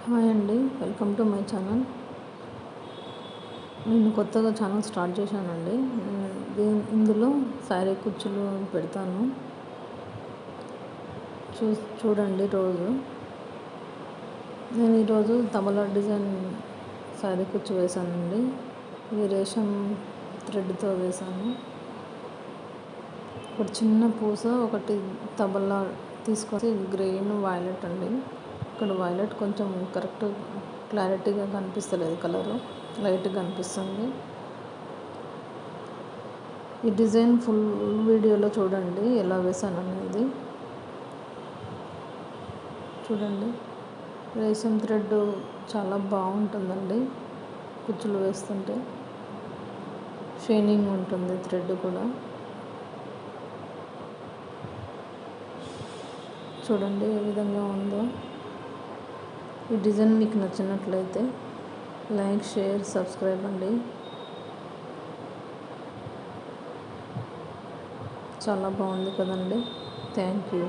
Hi అండి, welcome to my channel. నేను కొత్తగా ఛానల్ స్టార్ట్ చేశానండి. ఇందులో శారీ కుచ్చులు పెడతాను, చూడండి రోజు. నేను ఈరోజు తబలా డిజైన్ శారీ కుచ్చు వేశానండి. ఇది రేషం థ్రెడ్తో వేశాను. ఒక చిన్న పూస, ఒకటి తబలా తీసుకొని గ్రీన్ వైలెట్ అండి. ఇక్కడ వైలెట్ కొంచెం కరెక్ట్ క్లారిటీగా కనిపిస్తలేదు, కలరు లైట్గా కనిపిస్తుంది. ఈ డిజైన్ ఫుల్ వీడియోలో చూడండి ఎలా వేసాను అనేది. చూడండి, రేషం థ్రెడ్ చాలా బాగుంటుందండి. కుచ్చులు వేస్తుంటే షైనింగ్ ఉంటుంది థ్రెడ్ కూడా. చూడండి ఏ విధంగా ఉందో. ఈ డిజైన్ మీకు నచ్చినట్లయితే లైక్, షేర్, సబ్స్క్రైబ్ అండి. చాలా బాగుంది కదండి. Thank you.